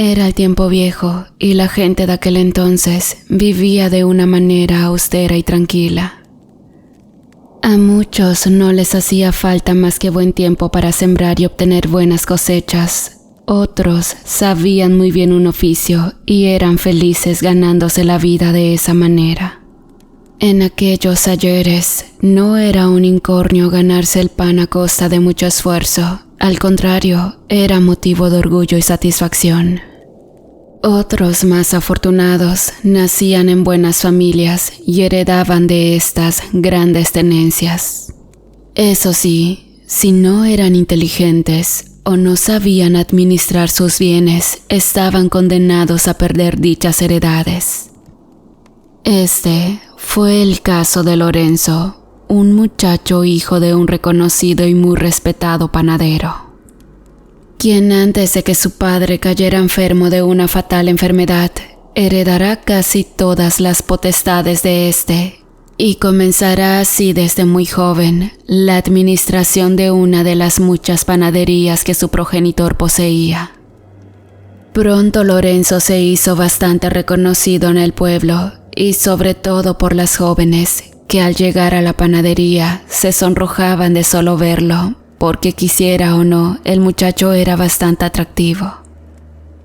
Era el tiempo viejo y la gente de aquel entonces vivía de una manera austera y tranquila. A muchos no les hacía falta más que buen tiempo para sembrar y obtener buenas cosechas. Otros sabían muy bien un oficio y eran felices ganándose la vida de esa manera. En aquellos ayeres no era un incornio ganarse el pan a costa de mucho esfuerzo. Al contrario, era motivo de orgullo y satisfacción. Otros más afortunados nacían en buenas familias y heredaban de estas grandes tenencias. Eso sí, si no eran inteligentes o no sabían administrar sus bienes, estaban condenados a perder dichas heredades. Este fue el caso de Lorenzo, un muchacho hijo de un reconocido y muy respetado panadero, quien antes de que su padre cayera enfermo de una fatal enfermedad, heredará casi todas las potestades de éste, y comenzará así desde muy joven la administración de una de las muchas panaderías que su progenitor poseía. Pronto Lorenzo se hizo bastante reconocido en el pueblo, y sobre todo por las jóvenes, que al llegar a la panadería se sonrojaban de solo verlo, porque quisiera o no, el muchacho era bastante atractivo.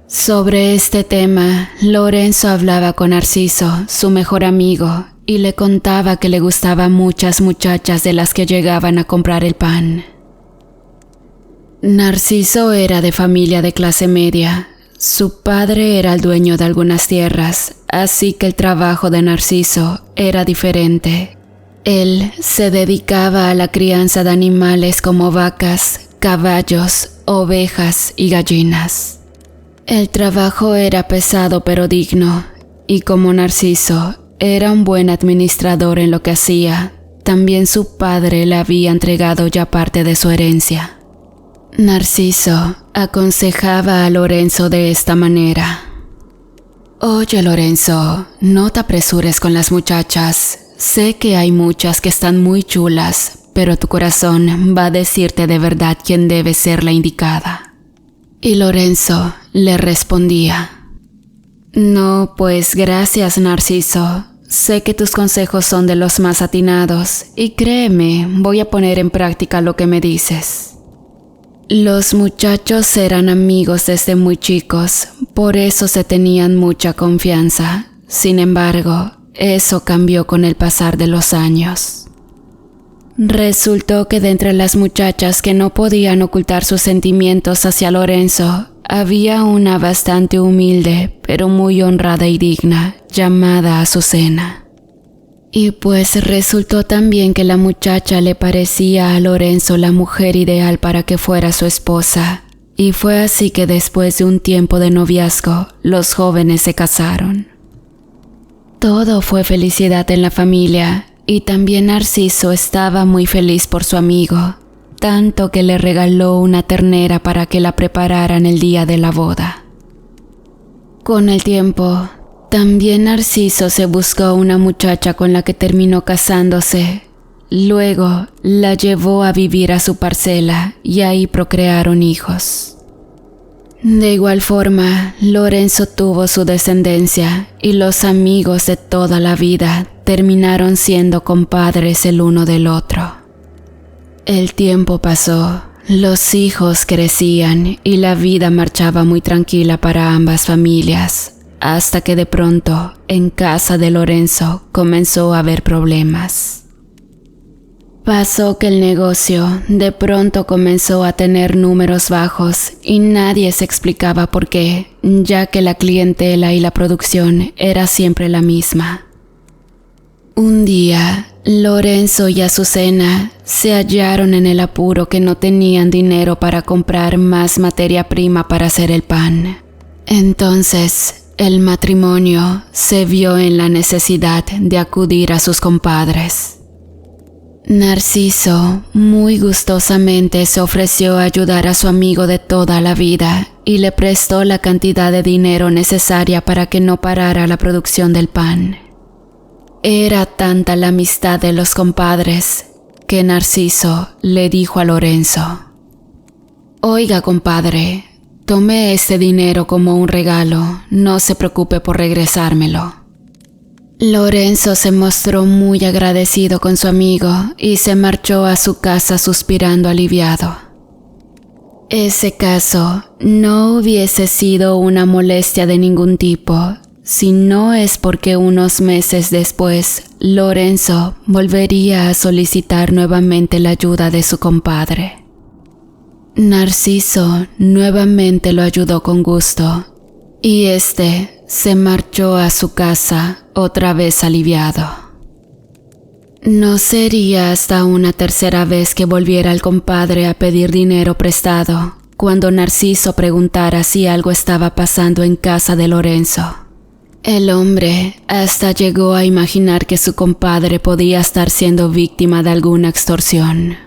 Sobre este tema, Lorenzo hablaba con Narciso, su mejor amigo, y le contaba que le gustaban muchas muchachas de las que llegaban a comprar el pan. Narciso era de familia de clase media. Su padre era el dueño de algunas tierras, así que el trabajo de Narciso era diferente. Él se dedicaba a la crianza de animales como vacas, caballos, ovejas y gallinas. El trabajo era pesado pero digno, y como Narciso era un buen administrador en lo que hacía, también su padre le había entregado ya parte de su herencia. Narciso aconsejaba a Lorenzo de esta manera: «Oye, Lorenzo, no te apresures con las muchachas. Sé que hay muchas que están muy chulas, pero tu corazón va a decirte de verdad quién debe ser la indicada». Y Lorenzo le respondía: «No, pues gracias, Narciso. Sé que tus consejos son de los más atinados, y créeme, voy a poner en práctica lo que me dices». Los muchachos eran amigos desde muy chicos, por eso se tenían mucha confianza. Sin embargo, eso cambió con el pasar de los años. Resultó que de entre las muchachas que no podían ocultar sus sentimientos hacia Lorenzo, había una bastante humilde, pero muy honrada y digna, llamada Azucena. Y pues resultó también que la muchacha le parecía a Lorenzo la mujer ideal para que fuera su esposa, y fue así que después de un tiempo de noviazgo, los jóvenes se casaron. Todo fue felicidad en la familia, y también Narciso estaba muy feliz por su amigo, tanto que le regaló una ternera para que la prepararan el día de la boda. Con el tiempo, también Narciso se buscó una muchacha con la que terminó casándose. Luego la llevó a vivir a su parcela y ahí procrearon hijos. De igual forma, Lorenzo tuvo su descendencia y los amigos de toda la vida terminaron siendo compadres el uno del otro. El tiempo pasó, los hijos crecían y la vida marchaba muy tranquila para ambas familias, hasta que de pronto, en casa de Lorenzo, comenzó a haber problemas. Pasó que el negocio de pronto comenzó a tener números bajos y nadie se explicaba por qué, ya que la clientela y la producción era siempre la misma. Un día, Lorenzo y Azucena se hallaron en el apuro que no tenían dinero para comprar más materia prima para hacer el pan. Entonces, el matrimonio se vio en la necesidad de acudir a sus compadres. Narciso muy gustosamente se ofreció a ayudar a su amigo de toda la vida y le prestó la cantidad de dinero necesaria para que no parara la producción del pan. Era tanta la amistad de los compadres que Narciso le dijo a Lorenzo: «Oiga, compadre, Tomé este dinero como un regalo, no se preocupe por regresármelo. Lorenzo se mostró muy agradecido con su amigo y se marchó a su casa suspirando aliviado. Ese caso no hubiese sido una molestia de ningún tipo, si no es porque unos meses después Lorenzo volvería a solicitar nuevamente la ayuda de su compadre. Narciso nuevamente lo ayudó con gusto y este se marchó a su casa otra vez aliviado. No sería hasta una tercera vez que volviera el compadre a pedir dinero prestado cuando Narciso preguntara si algo estaba pasando en casa de Lorenzo. El hombre hasta llegó a imaginar que su compadre podía estar siendo víctima de alguna extorsión.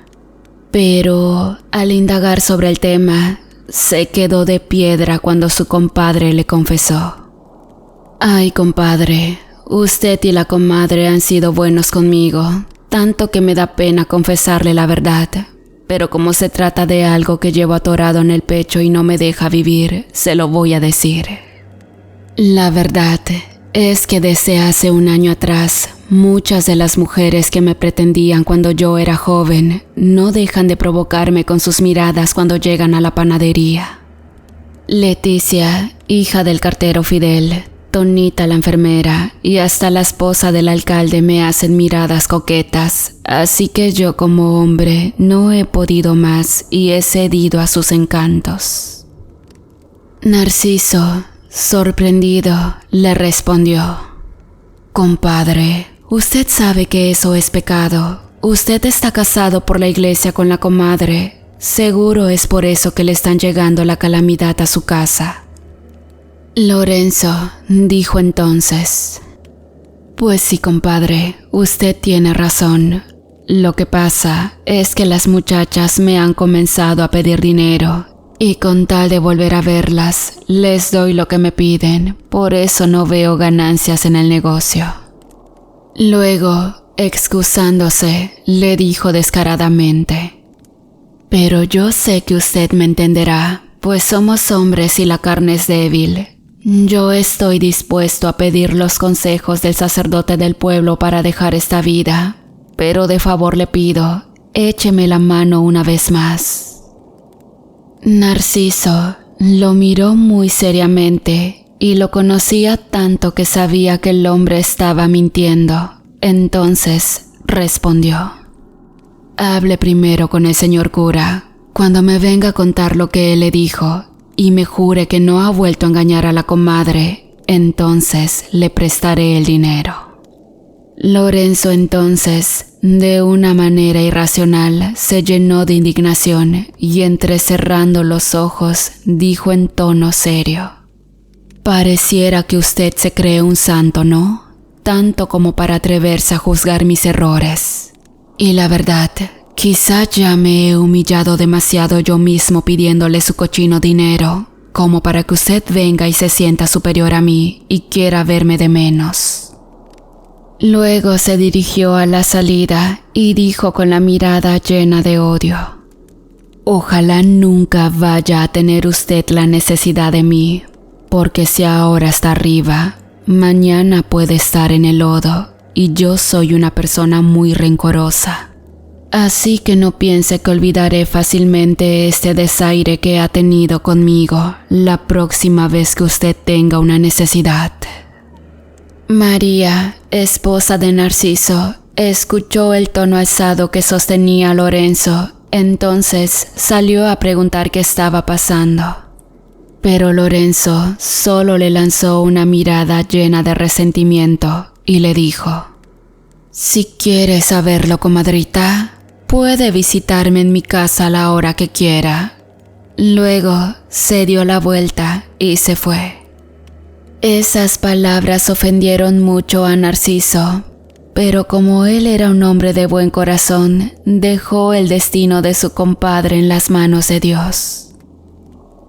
Pero al indagar sobre el tema, se quedó de piedra cuando su compadre le confesó: «Ay, compadre, usted y la comadre han sido buenos conmigo, tanto que me da pena confesarle la verdad, pero como se trata de algo que llevo atorado en el pecho y no me deja vivir, se lo voy a decir. La verdad es que desde hace un año atrás, muchas de las mujeres que me pretendían cuando yo era joven no dejan de provocarme con sus miradas cuando llegan a la panadería. Leticia, hija del cartero Fidel, Tonita la enfermera y hasta la esposa del alcalde me hacen miradas coquetas, así que yo como hombre no he podido más y he cedido a sus encantos». Narciso, sorprendido, le respondió: «Compadre, usted sabe que eso es pecado. Usted está casado por la iglesia con la comadre. Seguro es por eso que le están llegando la calamidad a su casa». Lorenzo dijo entonces: «Pues sí, compadre, usted tiene razón. Lo que pasa es que las muchachas me han comenzado a pedir dinero y con tal de volver a verlas, les doy lo que me piden, por eso no veo ganancias en el negocio». Luego, excusándose, le dijo descaradamente: «Pero yo sé que usted me entenderá, pues somos hombres y la carne es débil. Yo estoy dispuesto a pedir los consejos del sacerdote del pueblo para dejar esta vida, pero de favor le pido, écheme la mano una vez más». Narciso lo miró muy seriamente y lo conocía tanto que sabía que el hombre estaba mintiendo. Entonces respondió: «Hable primero con el señor cura. Cuando me venga a contar lo que él le dijo y me jure que no ha vuelto a engañar a la comadre, entonces le prestaré el dinero». Lorenzo entonces, de una manera irracional, se llenó de indignación y entrecerrando los ojos, dijo en tono serio: «Pareciera que usted se cree un santo, ¿no? Tanto como para atreverse a juzgar mis errores. Y la verdad, quizá ya me he humillado demasiado yo mismo pidiéndole su cochino dinero, como para que usted venga y se sienta superior a mí y quiera verme de menos». Luego se dirigió a la salida y dijo con la mirada llena de odio: «Ojalá nunca vaya a tener usted la necesidad de mí, porque si ahora está arriba, mañana puede estar en el lodo y yo soy una persona muy rencorosa. Así que no piense que olvidaré fácilmente este desaire que ha tenido conmigo la próxima vez que usted tenga una necesidad». María, esposa de Narciso, escuchó el tono alzado que sostenía Lorenzo, entonces salió a preguntar qué estaba pasando. Pero Lorenzo solo le lanzó una mirada llena de resentimiento y le dijo: «Si quiere saberlo, comadrita, puede visitarme en mi casa a la hora que quiera». Luego se dio la vuelta y se fue. Esas palabras ofendieron mucho a Narciso, pero como él era un hombre de buen corazón, dejó el destino de su compadre en las manos de Dios.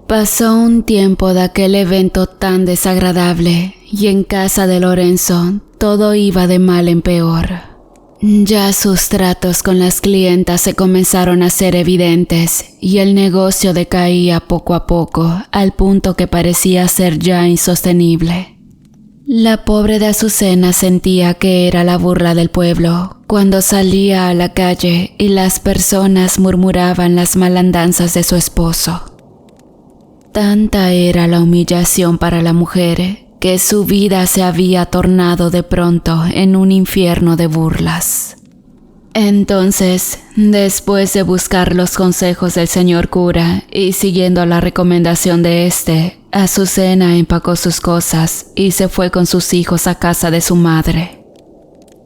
Pasó un tiempo de aquel evento tan desagradable y en casa de Lorenzo todo iba de mal en peor. Ya sus tratos con las clientas se comenzaron a ser evidentes y el negocio decaía poco a poco al punto que parecía ser ya insostenible. La pobre de Azucena sentía que era la burla del pueblo cuando salía a la calle y las personas murmuraban las malandanzas de su esposo. Tanta era la humillación para la mujer que su vida se había tornado de pronto en un infierno de burlas. Entonces, después de buscar los consejos del señor cura y siguiendo la recomendación de éste, Azucena empacó sus cosas y se fue con sus hijos a casa de su madre.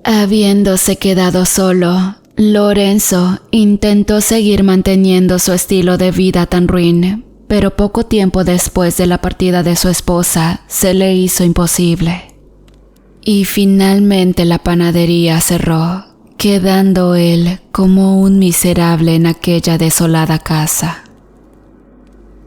Habiéndose quedado solo, Lorenzo intentó seguir manteniendo su estilo de vida tan ruin, pero poco tiempo después de la partida de su esposa se le hizo imposible. Y finalmente la panadería cerró, quedando él como un miserable en aquella desolada casa.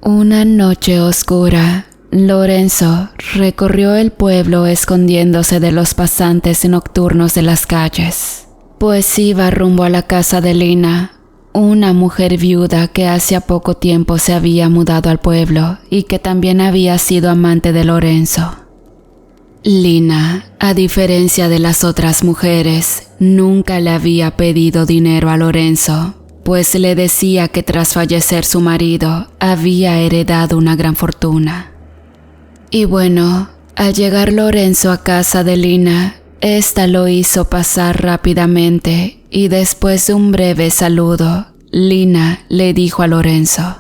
Una noche oscura, Lorenzo recorrió el pueblo escondiéndose de los pasantes nocturnos de las calles, pues iba rumbo a la casa de Lina, una mujer viuda que hacía poco tiempo se había mudado al pueblo y que también había sido amante de Lorenzo. Lina, a diferencia de las otras mujeres, nunca le había pedido dinero a Lorenzo, pues le decía que tras fallecer su marido había heredado una gran fortuna. Y bueno, al llegar Lorenzo a casa de Lina, ésta lo hizo pasar rápidamente y después de un breve saludo, Lina le dijo a Lorenzo: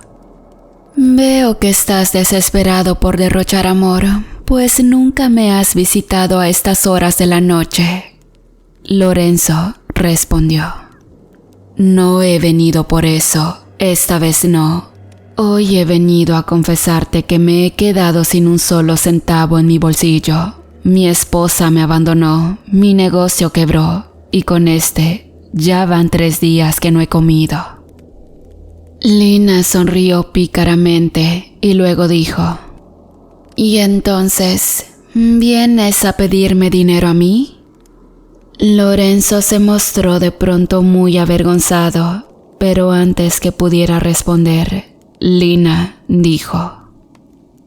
«Veo que estás desesperado por derrochar amor, pues nunca me has visitado a estas horas de la noche». Lorenzo respondió: «No he venido por eso, esta vez no. Hoy he venido a confesarte que me he quedado sin un solo centavo en mi bolsillo. Mi esposa me abandonó, mi negocio quebró y con ya van 3 días que no he comido». Lina sonrió pícaramente y luego dijo: «¿Y entonces, vienes a pedirme dinero a mí?». Lorenzo se mostró de pronto muy avergonzado, pero antes que pudiera responder, Lina dijo: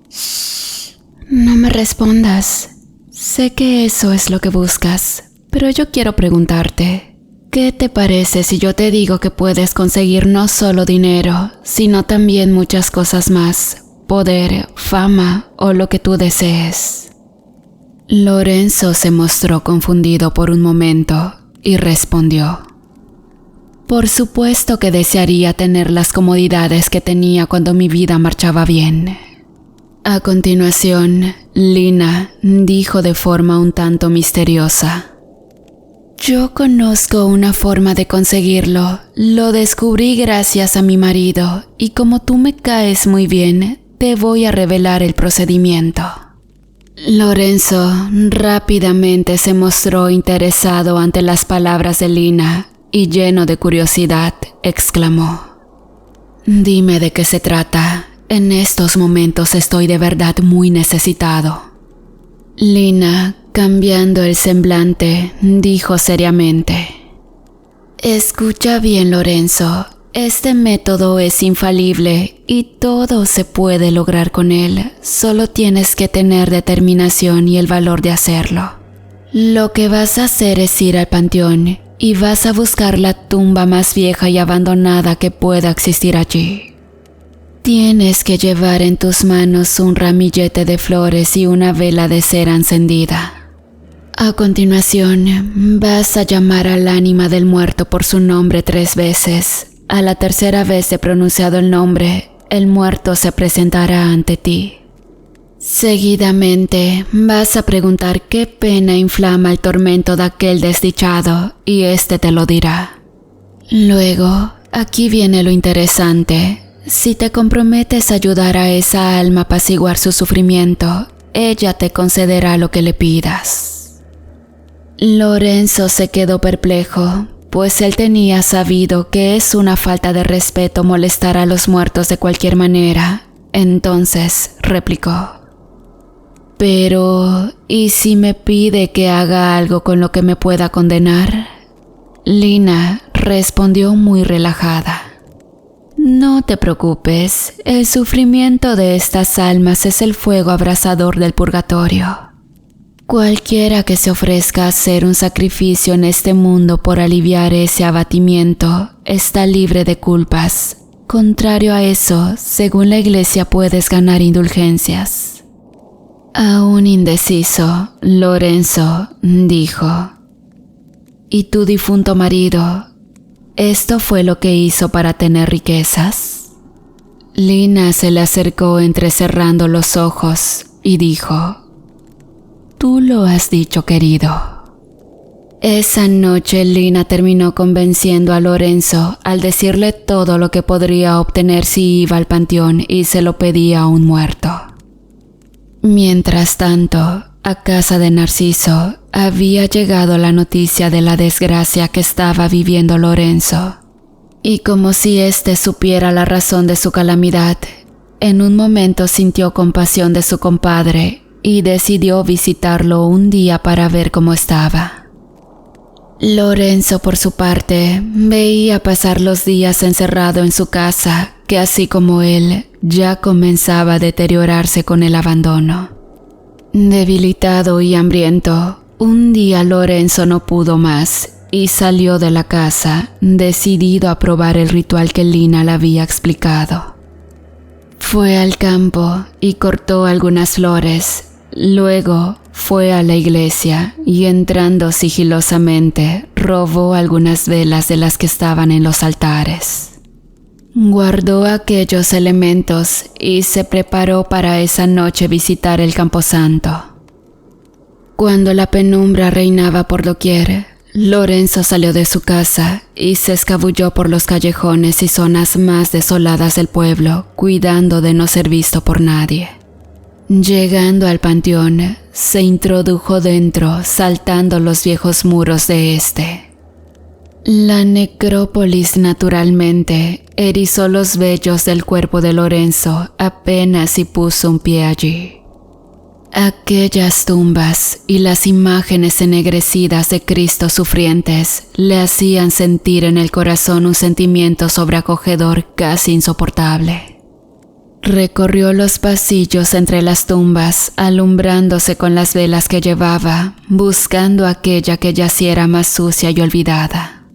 «Shh, no me respondas. Sé que eso es lo que buscas, pero yo quiero preguntarte, ¿qué te parece si yo te digo que puedes conseguir no solo dinero, sino también muchas cosas más, poder, fama o lo que tú desees?». Lorenzo se mostró confundido por un momento y respondió: «Por supuesto que desearía tener las comodidades que tenía cuando mi vida marchaba bien». A continuación, Lina dijo de forma un tanto misteriosa: «Yo conozco una forma de conseguirlo. Lo descubrí gracias a mi marido y como tú me caes muy bien, te voy a revelar el procedimiento». Lorenzo rápidamente se mostró interesado ante las palabras de Lina y lleno de curiosidad, exclamó: «Dime de qué se trata. En estos momentos estoy de verdad muy necesitado». Lina, cambiando el semblante, dijo seriamente: «Escucha bien, Lorenzo. Este método es infalible y todo se puede lograr con él. Solo tienes que tener determinación y el valor de hacerlo. Lo que vas a hacer es ir al panteón y vas a buscar la tumba más vieja y abandonada que pueda existir allí. Tienes que llevar en tus manos un ramillete de flores y una vela de cera encendida. A continuación, vas a llamar al ánima del muerto por su nombre 3 veces. A la tercera vez de pronunciado el nombre, el muerto se presentará ante ti. Seguidamente, vas a preguntar qué pena inflama el tormento de aquel desdichado y éste te lo dirá. Luego, aquí viene lo interesante. Si te comprometes a ayudar a esa alma a apaciguar su sufrimiento, ella te concederá lo que le pidas». Lorenzo se quedó perplejo, pues él tenía sabido que es una falta de respeto molestar a los muertos de cualquier manera. Entonces replicó: «Pero, ¿y si me pide que haga algo con lo que me pueda condenar?». Lina respondió muy relajada. No te preocupes, el sufrimiento de estas almas es el fuego abrasador del purgatorio. Cualquiera que se ofrezca a hacer un sacrificio en este mundo por aliviar ese abatimiento está libre de culpas. Contrario a eso, según la iglesia puedes ganar indulgencias. Aún indeciso, Lorenzo dijo: ¿Y tu difunto marido? ¿Esto fue lo que hizo para tener riquezas? Lina se le acercó entrecerrando los ojos y dijo: Tú lo has dicho, querido. Esa noche Lina terminó convenciendo a Lorenzo al decirle todo lo que podría obtener si iba al panteón y se lo pedía a un muerto. Mientras tanto, a casa de Narciso había llegado la noticia de la desgracia que estaba viviendo Lorenzo. Y como si éste supiera la razón de su calamidad, en un momento sintió compasión de su compadre y decidió visitarlo un día para ver cómo estaba. Lorenzo, por su parte, veía pasar los días encerrado en su casa, que así como él, ya comenzaba a deteriorarse con el abandono. Debilitado y hambriento, un día Lorenzo no pudo más y salió de la casa, decidido a probar el ritual que Lina le había explicado. Fue al campo y cortó algunas flores. Luego fue a la iglesia y entrando sigilosamente robó algunas velas de las que estaban en los altares. Guardó aquellos elementos y se preparó para esa noche visitar el camposanto. Cuando la penumbra reinaba por doquier, Lorenzo salió de su casa y se escabulló por los callejones y zonas más desoladas del pueblo, cuidando de no ser visto por nadie. Llegando al panteón, se introdujo dentro, saltando los viejos muros de este. La necrópolis naturalmente erizó los vellos del cuerpo de Lorenzo apenas si puso un pie allí. Aquellas tumbas y las imágenes ennegrecidas de Cristos sufrientes le hacían sentir en el corazón un sentimiento sobreacogedor casi insoportable. Recorrió los pasillos entre las tumbas, alumbrándose con las velas que llevaba, buscando aquella que yaciera más sucia y olvidada.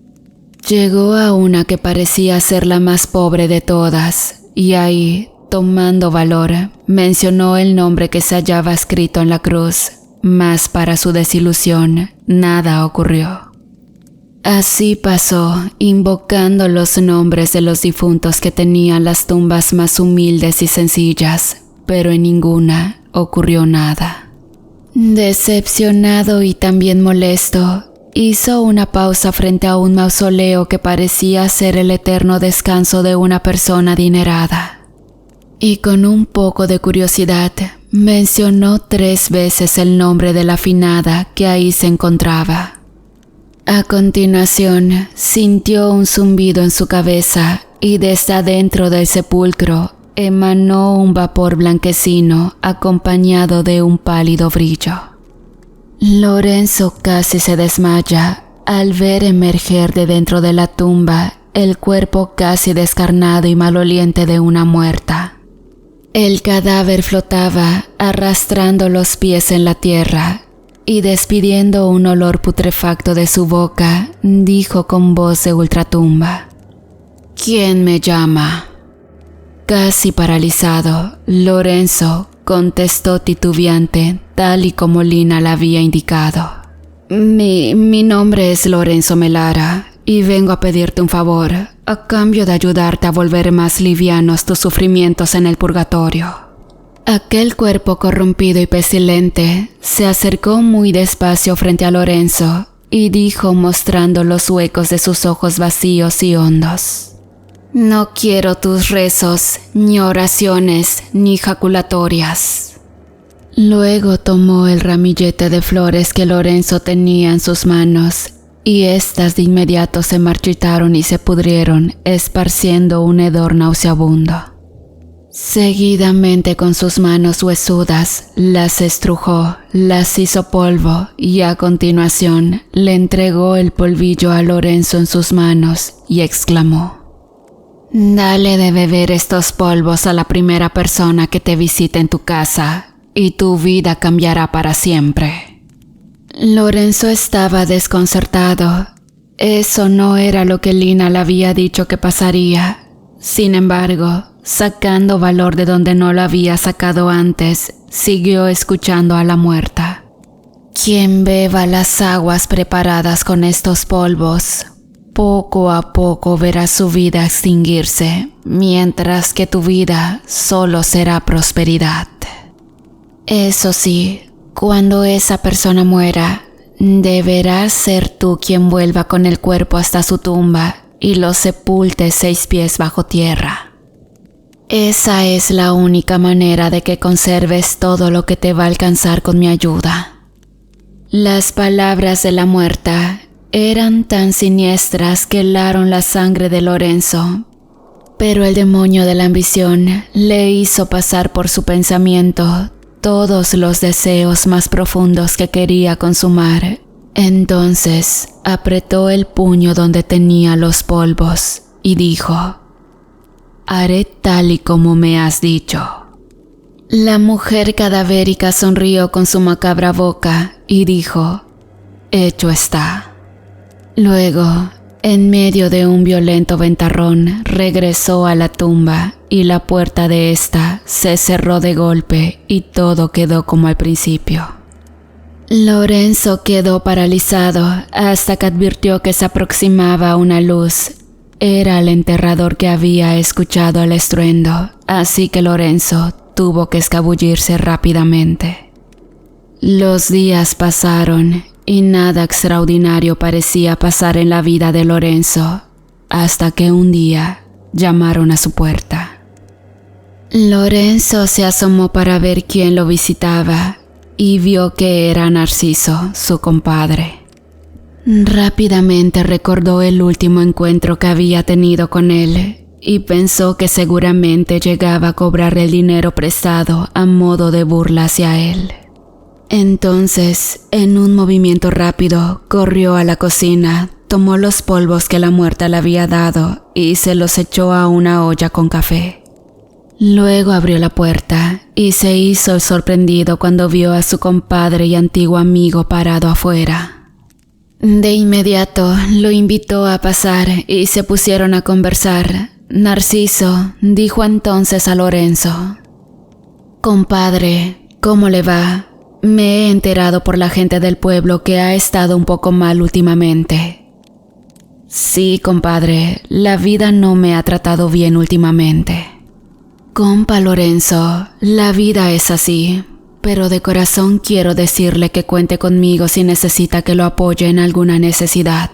Llegó a una que parecía ser la más pobre de todas, y ahí, tomando valor, mencionó el nombre que se hallaba escrito en la cruz, mas para su desilusión, nada ocurrió. Así pasó, invocando los nombres de los difuntos que tenían las tumbas más humildes y sencillas, pero en ninguna ocurrió nada. Decepcionado y también molesto, hizo una pausa frente a un mausoleo que parecía ser el eterno descanso de una persona adinerada. Y con un poco de curiosidad, mencionó 3 veces el nombre de la finada que ahí se encontraba. A continuación, sintió un zumbido en su cabeza y desde adentro del sepulcro emanó un vapor blanquecino acompañado de un pálido brillo. Lorenzo casi se desmaya al ver emerger de dentro de la tumba el cuerpo casi descarnado y maloliente de una muerta. El cadáver flotaba arrastrando los pies en la tierra y despidiendo un olor putrefacto de su boca, dijo con voz de ultratumba: ¿Quién me llama? Casi paralizado, Lorenzo contestó titubeante, tal y como Lina le había indicado. Mi nombre es Lorenzo Melara y vengo a pedirte un favor, a cambio de ayudarte a volver más livianos tus sufrimientos en el purgatorio. Aquel cuerpo corrompido y pestilente se acercó muy despacio frente a Lorenzo y dijo mostrando los huecos de sus ojos vacíos y hondos: No quiero tus rezos, ni oraciones, ni jaculatorias. Luego tomó el ramillete de flores que Lorenzo tenía en sus manos y éstas de inmediato se marchitaron y se pudrieron, esparciendo un hedor nauseabundo. Seguidamente con sus manos huesudas las estrujó, las hizo polvo y a continuación le entregó el polvillo a Lorenzo en sus manos y exclamó: «Dale de beber estos polvos a la primera persona que te visite en tu casa y tu vida cambiará para siempre». Lorenzo estaba desconcertado. Eso no era lo que Lina le había dicho que pasaría. Sin embargo, sacando valor de donde no lo había sacado antes, siguió escuchando a la muerta. «Quien beba las aguas preparadas con estos polvos, poco a poco verá su vida extinguirse, mientras que tu vida solo será prosperidad. Eso sí, cuando esa persona muera, deberás ser tú quien vuelva con el cuerpo hasta su tumba y lo sepulte 6 pies bajo tierra. Esa es la única manera de que conserves todo lo que te va a alcanzar con mi ayuda». Las palabras de la muerta eran tan siniestras que helaron la sangre de Lorenzo, pero el demonio de la ambición le hizo pasar por su pensamiento todos los deseos más profundos que quería consumar. Entonces apretó el puño donde tenía los polvos y dijo: «Haré tal y como me has dicho». La mujer cadavérica sonrió con su macabra boca y dijo: «Hecho está». Luego, en medio de un violento ventarrón, regresó a la tumba y la puerta de ésta se cerró de golpe y todo quedó como al principio. Lorenzo quedó paralizado hasta que advirtió que se aproximaba una luz. Era el enterrador que había escuchado el estruendo, así que Lorenzo tuvo que escabullirse rápidamente. Los días pasaron y nada extraordinario parecía pasar en la vida de Lorenzo, hasta que un día llamaron a su puerta. Lorenzo se asomó para ver quién lo visitaba y vio que era Narciso, su compadre. Rápidamente recordó el último encuentro que había tenido con él y pensó que seguramente llegaba a cobrar el dinero prestado a modo de burla hacia él. Entonces, en un movimiento rápido, corrió a la cocina, tomó los polvos que la muerta le había dado y se los echó a una olla con café. Luego abrió la puerta y se hizo el sorprendido cuando vio a su compadre y antiguo amigo parado afuera. De inmediato lo invitó a pasar y se pusieron a conversar. Narciso dijo entonces a Lorenzo: «Compadre, ¿cómo le va? Me he enterado por la gente del pueblo que ha estado un poco mal últimamente». «Sí, compadre, la vida no me ha tratado bien últimamente». «Compa Lorenzo, la vida es así, pero de corazón quiero decirle que cuente conmigo si necesita que lo apoye en alguna necesidad».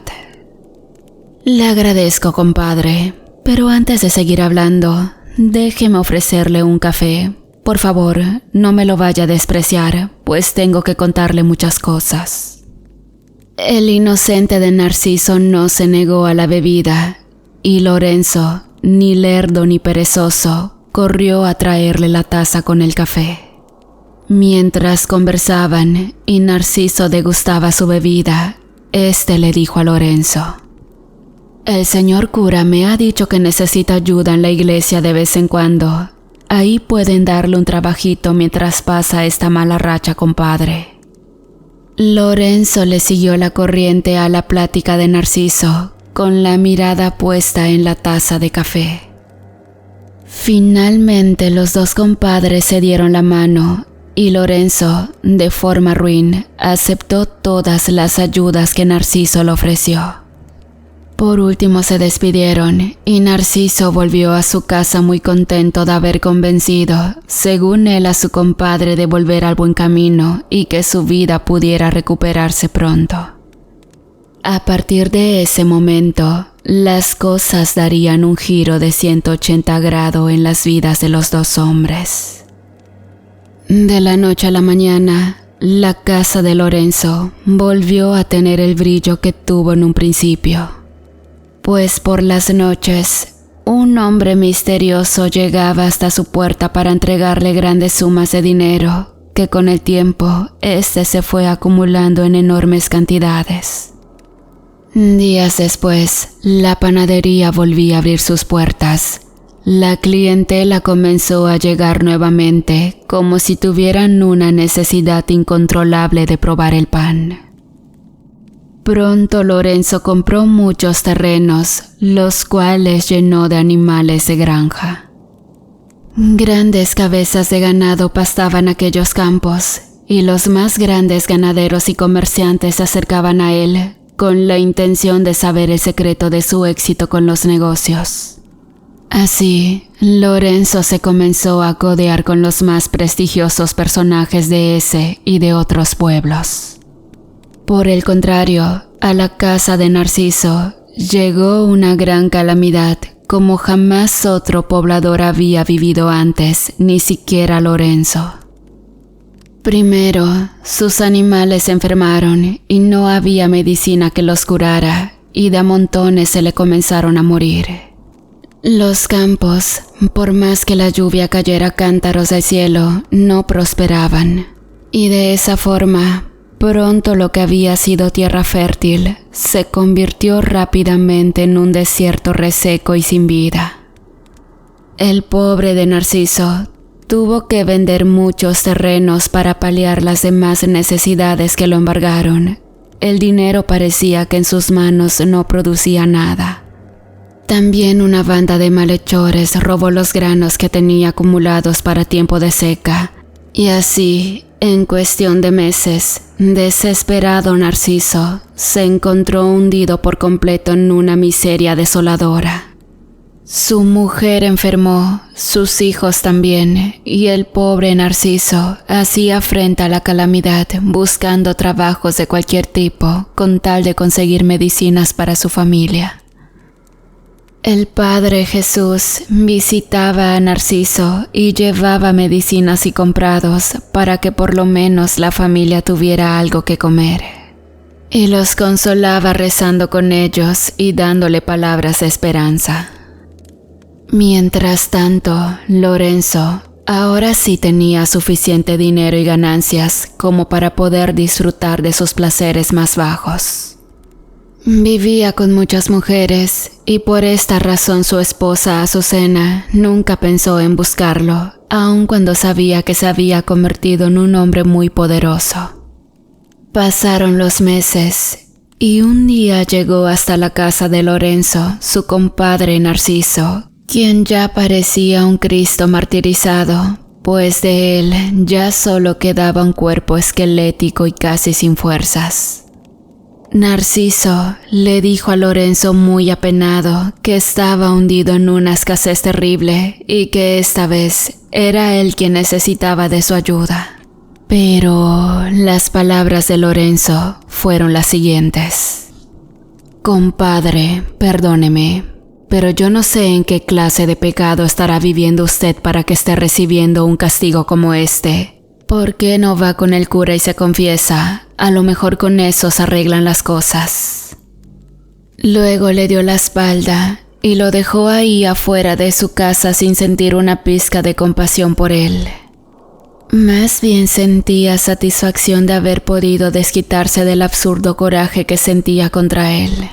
«Le agradezco, compadre, pero antes de seguir hablando, déjeme ofrecerle un café. Por favor, no me lo vaya a despreciar, pues tengo que contarle muchas cosas». El inocente de Narciso no se negó a la bebida, y Lorenzo, ni lerdo ni perezoso, corrió a traerle la taza con el café. Mientras conversaban y Narciso degustaba su bebida, este le dijo a Lorenzo: «El señor cura me ha dicho que necesita ayuda en la iglesia de vez en cuando. Ahí pueden darle un trabajito mientras pasa esta mala racha, compadre». Lorenzo le siguió la corriente a la plática de Narciso, con la mirada puesta en la taza de café. Finalmente los dos compadres se dieron la mano y Lorenzo, de forma ruin, aceptó todas las ayudas que Narciso le ofreció. Por último se despidieron y Narciso volvió a su casa muy contento de haber convencido, según él, a su compadre de volver al buen camino y que su vida pudiera recuperarse pronto. A partir de ese momento, las cosas darían un giro de 180 grados en las vidas de los dos hombres. De la noche a la mañana, la casa de Lorenzo volvió a tener el brillo que tuvo en un principio, pues por las noches, un hombre misterioso llegaba hasta su puerta para entregarle grandes sumas de dinero, que con el tiempo este se fue acumulando en enormes cantidades. Días después, la panadería volvía a abrir sus puertas. La clientela comenzó a llegar nuevamente, como si tuvieran una necesidad incontrolable de probar el pan. Pronto Lorenzo compró muchos terrenos, los cuales llenó de animales de granja. Grandes cabezas de ganado pastaban aquellos campos, y los más grandes ganaderos y comerciantes se acercaban a él con la intención de saber el secreto de su éxito con los negocios. Así, Lorenzo se comenzó a codear con los más prestigiosos personajes de ese y de otros pueblos. Por el contrario, a la casa de Narciso llegó una gran calamidad como jamás otro poblador había vivido antes, ni siquiera Lorenzo. Primero, sus animales se enfermaron y no había medicina que los curara, y de a montones se le comenzaron a morir. Los campos, por más que la lluvia cayera cántaros del cielo, no prosperaban, y de esa forma, pronto lo que había sido tierra fértil se convirtió rápidamente en un desierto reseco y sin vida. El pobre de Narciso tuvo que vender muchos terrenos para paliar las demás necesidades que lo embargaron. El dinero parecía que en sus manos no producía nada. También una banda de malhechores robó los granos que tenía acumulados para tiempo de seca, y así, en cuestión de meses, desesperado Narciso se encontró hundido por completo en una miseria desoladora. Su mujer enfermó, sus hijos también, y el pobre Narciso hacía frente a la calamidad buscando trabajos de cualquier tipo con tal de conseguir medicinas para su familia. El Padre Jesús visitaba a Narciso y llevaba medicinas y comprados para que por lo menos la familia tuviera algo que comer. Y los consolaba rezando con ellos y dándole palabras de esperanza. Mientras tanto, Lorenzo ahora sí tenía suficiente dinero y ganancias como para poder disfrutar de sus placeres más bajos. Vivía con muchas mujeres y por esta razón su esposa Azucena nunca pensó en buscarlo, aun cuando sabía que se había convertido en un hombre muy poderoso. Pasaron los meses y un día llegó hasta la casa de Lorenzo, su compadre Narciso, quien ya parecía un Cristo martirizado, pues de él ya solo quedaba un cuerpo esquelético y casi sin fuerzas. Narciso le dijo a Lorenzo muy apenado que estaba hundido en una escasez terrible y que esta vez era él quien necesitaba de su ayuda. Pero las palabras de Lorenzo fueron las siguientes: «Compadre, perdóneme, pero yo no sé en qué clase de pecado estará viviendo usted para que esté recibiendo un castigo como este. ¿Por qué no va con el cura y se confiesa? A lo mejor con eso se arreglan las cosas». Luego le dio la espalda y lo dejó ahí afuera de su casa sin sentir una pizca de compasión por él. Más bien sentía satisfacción de haber podido desquitarse del absurdo coraje que sentía contra él.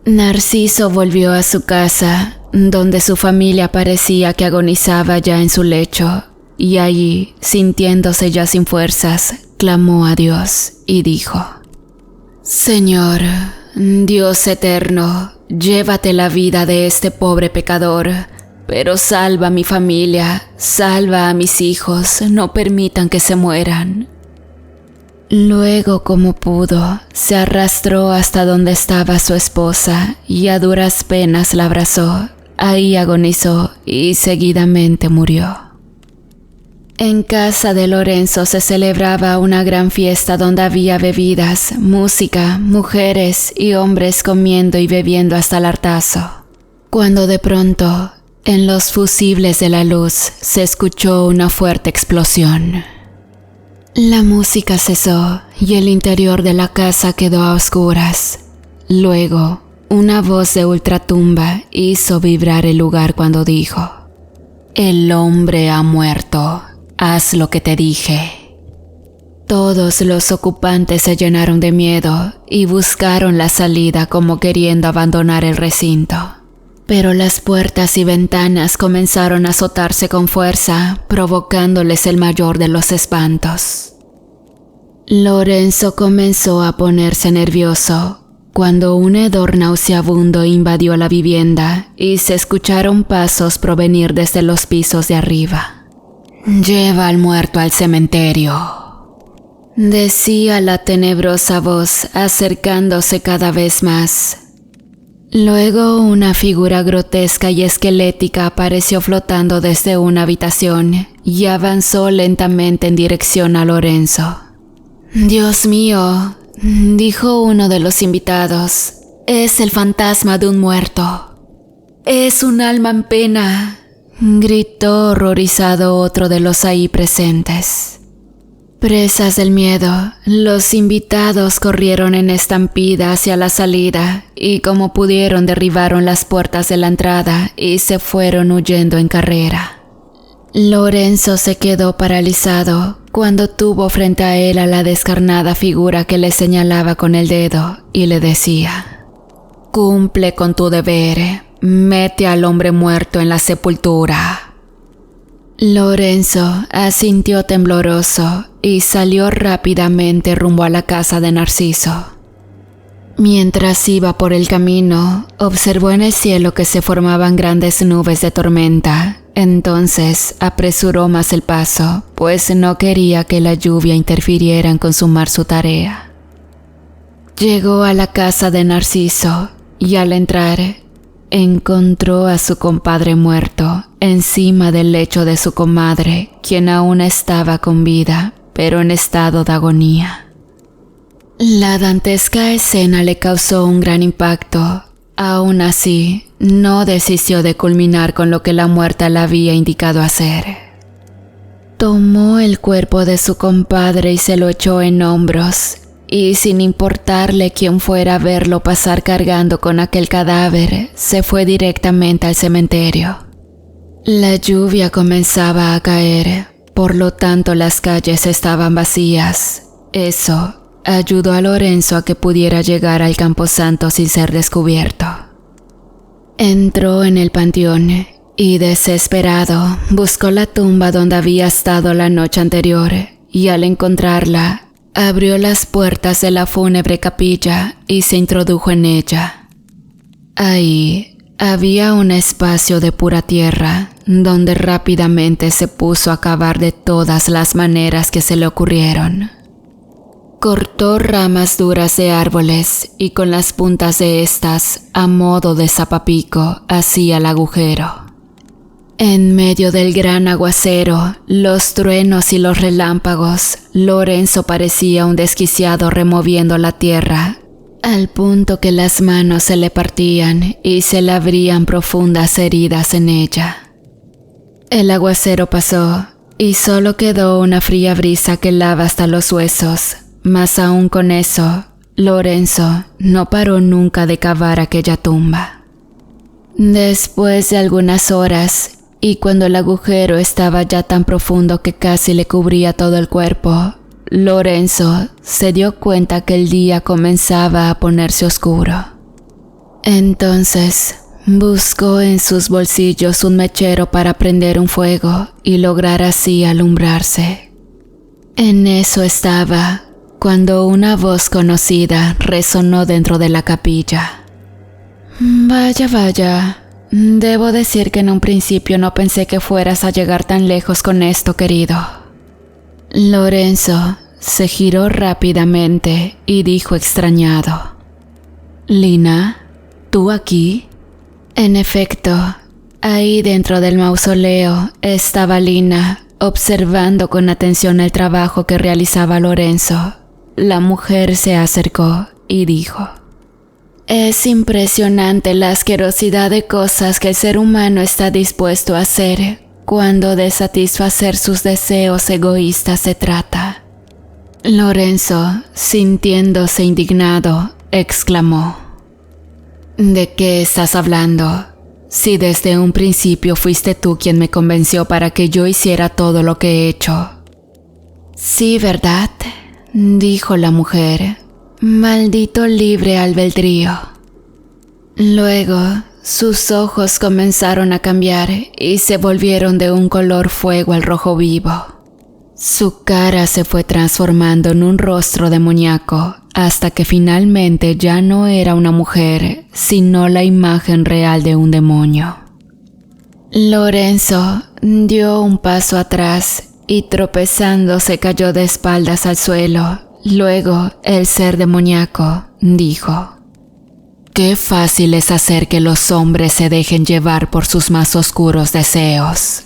Narciso volvió a su casa, donde su familia parecía que agonizaba ya en su lecho, y allí, sintiéndose ya sin fuerzas, clamó a Dios y dijo: «Señor, Dios eterno, llévate la vida de este pobre pecador, pero salva a mi familia, salva a mis hijos, no permitan que se mueran». Luego, como pudo, se arrastró hasta donde estaba su esposa y a duras penas la abrazó. Ahí agonizó y seguidamente murió. En casa de Lorenzo se celebraba una gran fiesta donde había bebidas, música, mujeres y hombres comiendo y bebiendo hasta el hartazo. Cuando de pronto, en los fusibles de la luz, se escuchó una fuerte explosión. La música cesó y el interior de la casa quedó a oscuras. Luego, una voz de ultratumba hizo vibrar el lugar cuando dijo: «El hombre ha muerto, haz lo que te dije». Todos los ocupantes se llenaron de miedo y buscaron la salida como queriendo abandonar el recinto. Pero las puertas y ventanas comenzaron a azotarse con fuerza, provocándoles el mayor de los espantos. Lorenzo comenzó a ponerse nervioso cuando un hedor nauseabundo invadió la vivienda y se escucharon pasos provenir desde los pisos de arriba. «Lleva al muerto al cementerio», decía la tenebrosa voz acercándose cada vez más. Luego una figura grotesca y esquelética apareció flotando desde una habitación y avanzó lentamente en dirección a Lorenzo. «Dios mío», dijo uno de los invitados, «es el fantasma de un muerto». «Es un alma en pena», gritó horrorizado otro de los ahí presentes. Presas del miedo, los invitados corrieron en estampida hacia la salida y como pudieron derribaron las puertas de la entrada y se fueron huyendo en carrera. Lorenzo se quedó paralizado cuando tuvo frente a él a la descarnada figura que le señalaba con el dedo y le decía: «Cumple con tu deber, mete al hombre muerto en la sepultura». Lorenzo asintió tembloroso y salió rápidamente rumbo a la casa de Narciso. Mientras iba por el camino, observó en el cielo que se formaban grandes nubes de tormenta. Entonces apresuró más el paso, pues no quería que la lluvia interfiriera en consumar su tarea. Llegó a la casa de Narciso y al entrar, encontró a su compadre muerto encima del lecho de su comadre, quien aún estaba con vida, pero en estado de agonía. La dantesca escena le causó un gran impacto. Aún así, no desistió de culminar con lo que la muerta le había indicado hacer. Tomó el cuerpo de su compadre y se lo echó en hombros, y sin importarle quién fuera a verlo pasar cargando con aquel cadáver, se fue directamente al cementerio. La lluvia comenzaba a caer, por lo tanto las calles estaban vacías. Eso ayudó a Lorenzo a que pudiera llegar al camposanto sin ser descubierto. Entró en el panteón y, desesperado, buscó la tumba donde había estado la noche anterior y al encontrarla, abrió las puertas de la fúnebre capilla y se introdujo en ella. Ahí había un espacio de pura tierra donde rápidamente se puso a cavar de todas las maneras que se le ocurrieron. Cortó ramas duras de árboles y con las puntas de estas, a modo de zapapico, hacía el agujero. En medio del gran aguacero, los truenos y los relámpagos, Lorenzo parecía un desquiciado removiendo la tierra, al punto que las manos se le partían y se le abrían profundas heridas en ella. El aguacero pasó y solo quedó una fría brisa que lava hasta los huesos. Mas aún con eso, Lorenzo no paró nunca de cavar aquella tumba. Después de algunas horas, y cuando el agujero estaba ya tan profundo que casi le cubría todo el cuerpo, Lorenzo se dio cuenta que el día comenzaba a ponerse oscuro. Entonces, buscó en sus bolsillos un mechero para prender un fuego y lograr así alumbrarse. En eso estaba, cuando una voz conocida resonó dentro de la capilla. «Vaya, vaya, debo decir que en un principio no pensé que fueras a llegar tan lejos con esto, querido». Lorenzo se giró rápidamente y dijo extrañado: «Lina, ¿tú aquí?» En efecto, ahí dentro del mausoleo estaba Lina, observando con atención el trabajo que realizaba Lorenzo. La mujer se acercó y dijo: «Es impresionante la asquerosidad de cosas que el ser humano está dispuesto a hacer cuando de satisfacer sus deseos egoístas se trata». Lorenzo, sintiéndose indignado, exclamó: ¿De qué estás hablando? Si desde un principio fuiste tú quien me convenció para que yo hiciera todo lo que he hecho. Sí, ¿verdad?, dijo la mujer. Maldito libre albedrío. Luego, sus ojos comenzaron a cambiar y se volvieron de un color fuego al rojo vivo. Su cara se fue transformando en un rostro demoníaco hasta que finalmente ya no era una mujer, sino la imagen real de un demonio. Lorenzo dio un paso atrás y tropezando se cayó de espaldas al suelo. Luego el ser demoníaco dijo: «Qué fácil es hacer que los hombres se dejen llevar por sus más oscuros deseos».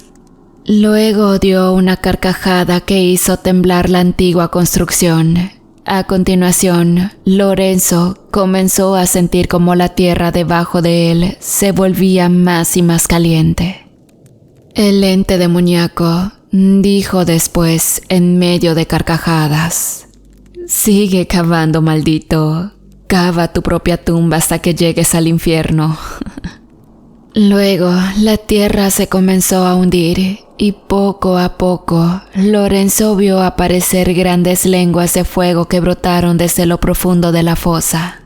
Luego dio una carcajada que hizo temblar la antigua construcción. A continuación, Lorenzo comenzó a sentir como la tierra debajo de él se volvía más y más caliente. El ente demoníaco dijo después en medio de carcajadas: «Sigue cavando, maldito. Cava tu propia tumba hasta que llegues al infierno». Luego, la tierra se comenzó a hundir y poco a poco, Lorenzo vio aparecer grandes lenguas de fuego que brotaron desde lo profundo de la fosa.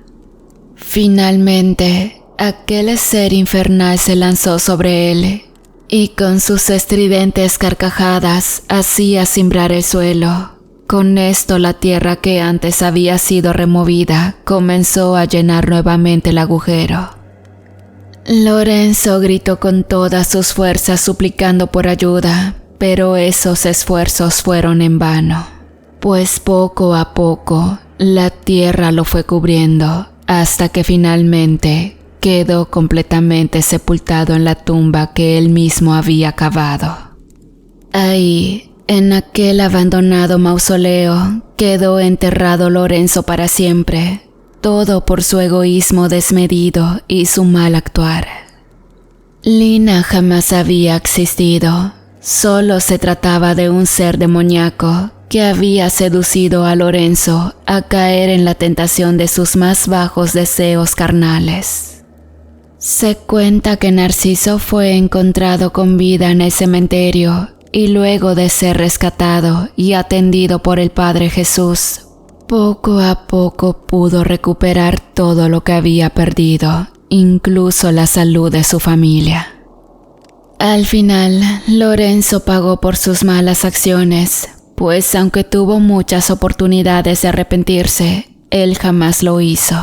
Finalmente, aquel ser infernal se lanzó sobre él y con sus estridentes carcajadas hacía cimbrar el suelo. Con esto la tierra que antes había sido removida comenzó a llenar nuevamente el agujero. Lorenzo gritó con todas sus fuerzas suplicando por ayuda, pero esos esfuerzos fueron en vano, pues poco a poco la tierra lo fue cubriendo hasta que finalmente quedó completamente sepultado en la tumba que él mismo había cavado. Ahí, en aquel abandonado mausoleo, quedó enterrado Lorenzo para siempre. Todo por su egoísmo desmedido y su mal actuar. Lina jamás había existido, solo se trataba de un ser demoníaco que había seducido a Lorenzo a caer en la tentación de sus más bajos deseos carnales. Se cuenta que Narciso fue encontrado con vida en el cementerio y luego de ser rescatado y atendido por el Padre Jesús, poco a poco pudo recuperar todo lo que había perdido, incluso la salud de su familia. Al final, Lorenzo pagó por sus malas acciones, pues aunque tuvo muchas oportunidades de arrepentirse, él jamás lo hizo.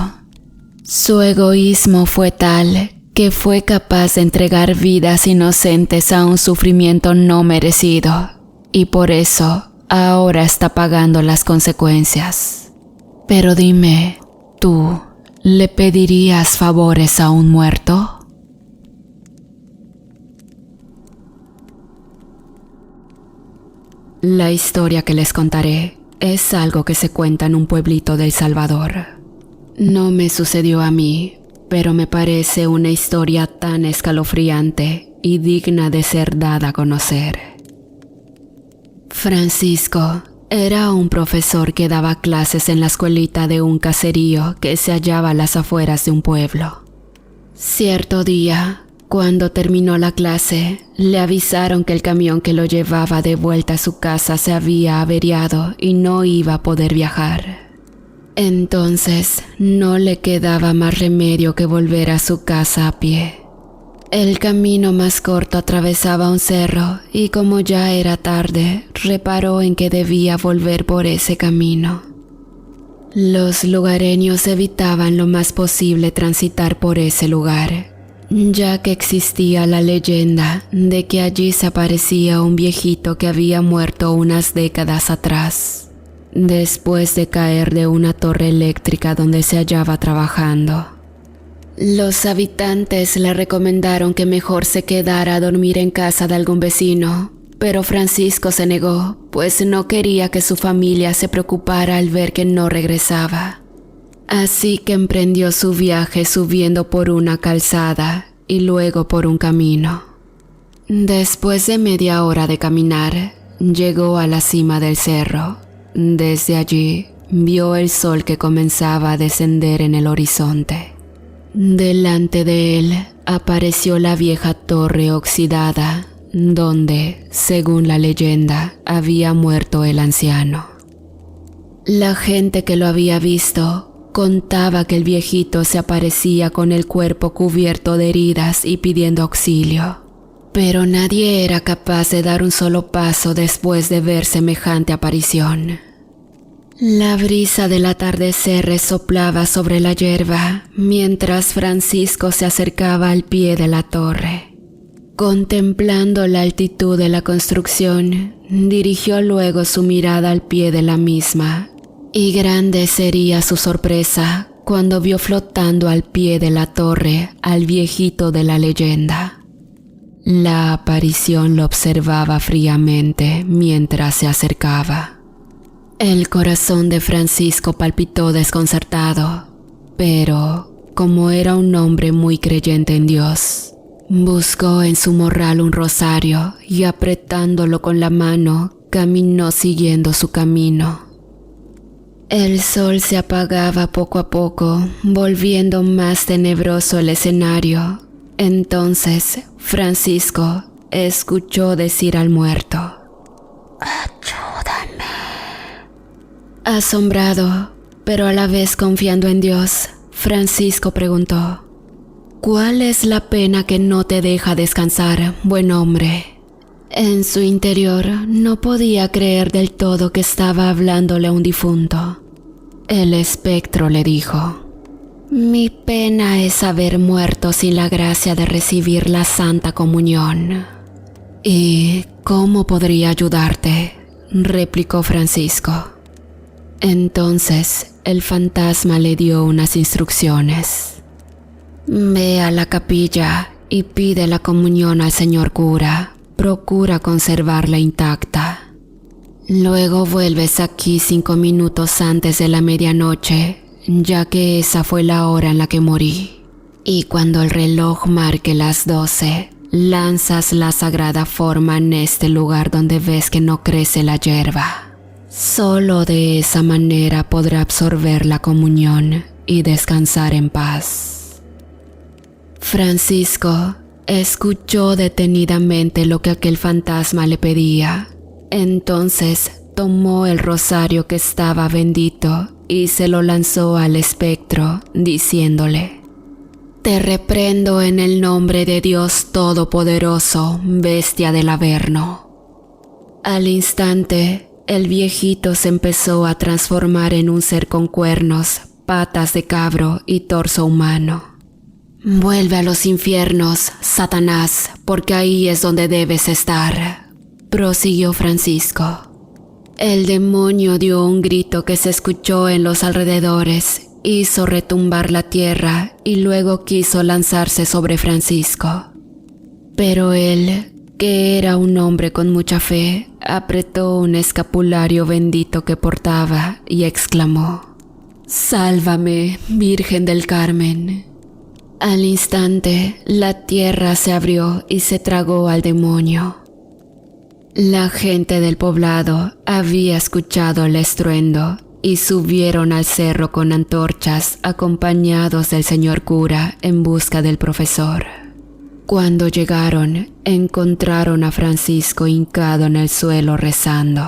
Su egoísmo fue tal que fue capaz de entregar vidas inocentes a un sufrimiento no merecido, y por eso ahora está pagando las consecuencias. Pero dime, ¿tú le pedirías favores a un muerto? La historia que les contaré es algo que se cuenta en un pueblito de El Salvador. No me sucedió a mí, pero me parece una historia tan escalofriante y digna de ser dada a conocer. Francisco era un profesor que daba clases en la escuelita de un caserío que se hallaba a las afueras de un pueblo. Cierto día, cuando terminó la clase, le avisaron que el camión que lo llevaba de vuelta a su casa se había averiado y no iba a poder viajar. Entonces, no le quedaba más remedio que volver a su casa a pie. El camino más corto atravesaba un cerro y como ya era tarde, reparó en que debía volver por ese camino. Los lugareños evitaban lo más posible transitar por ese lugar, ya que existía la leyenda de que allí se aparecía un viejito que había muerto unas décadas atrás, después de caer de una torre eléctrica donde se hallaba trabajando. Los habitantes le recomendaron que mejor se quedara a dormir en casa de algún vecino, pero Francisco se negó, pues no quería que su familia se preocupara al ver que no regresaba. Así que emprendió su viaje subiendo por una calzada y luego por un camino. Después de media hora de caminar, llegó a la cima del cerro. Desde allí, vio el sol que comenzaba a descender en el horizonte. Delante de él apareció la vieja torre oxidada, donde, según la leyenda, había muerto el anciano. La gente que lo había visto contaba que el viejito se aparecía con el cuerpo cubierto de heridas y pidiendo auxilio, pero nadie era capaz de dar un solo paso después de ver semejante aparición. La brisa del atardecer resoplaba sobre la hierba mientras Francisco se acercaba al pie de la torre. Contemplando la altitud de la construcción, dirigió luego su mirada al pie de la misma, y grande sería su sorpresa cuando vio flotando al pie de la torre al viejito de la leyenda. La aparición lo observaba fríamente mientras se acercaba. El corazón de Francisco palpitó desconcertado, pero como era un hombre muy creyente en Dios, buscó en su morral un rosario y apretándolo con la mano, caminó siguiendo su camino. El sol se apagaba poco a poco, volviendo más tenebroso el escenario. Entonces, Francisco escuchó decir al muerto: «Ayúdame». Asombrado, pero a la vez confiando en Dios, Francisco preguntó: «¿Cuál es la pena que no te deja descansar, buen hombre?». En su interior no podía creer del todo que estaba hablándole a un difunto. El espectro le dijo: «Mi pena es haber muerto sin la gracia de recibir la Santa Comunión». «¿Y cómo podría ayudarte?», replicó Francisco. Entonces el fantasma le dio unas instrucciones. «Ve a la capilla y pide la comunión al señor cura. Procura conservarla intacta. Luego vuelves aquí 5 minutos antes de la medianoche, ya que esa fue la hora en la que morí. Y cuando el reloj marque las 12, lanzas la sagrada forma en este lugar donde ves que no crece la hierba. Solo de esa manera podrá absorber la comunión y descansar en paz». Francisco escuchó detenidamente lo que aquel fantasma le pedía. Entonces tomó el rosario que estaba bendito y se lo lanzó al espectro, diciéndole: «Te reprendo en el nombre de Dios Todopoderoso, bestia del Averno». Al instante, el viejito se empezó a transformar en un ser con cuernos, patas de cabro y torso humano. «Vuelve a los infiernos, Satanás, porque ahí es donde debes estar», prosiguió Francisco. El demonio dio un grito que se escuchó en los alrededores, hizo retumbar la tierra y luego quiso lanzarse sobre Francisco. Pero él, que era un hombre con mucha fe, apretó un escapulario bendito que portaba y exclamó: «Sálvame, Virgen del Carmen». Al instante, la tierra se abrió y se tragó al demonio. La gente del poblado había escuchado el estruendo y subieron al cerro con antorchas acompañados del señor cura en busca del profesor. Cuando llegaron, encontraron a Francisco hincado en el suelo rezando.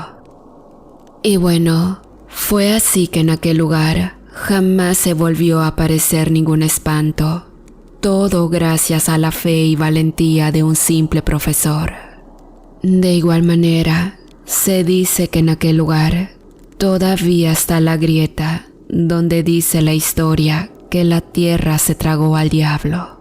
Y bueno, fue así que en aquel lugar jamás se volvió a aparecer ningún espanto, todo gracias a la fe y valentía de un simple profesor. De igual manera, se dice que en aquel lugar todavía está la grieta donde dice la historia que la tierra se tragó al diablo.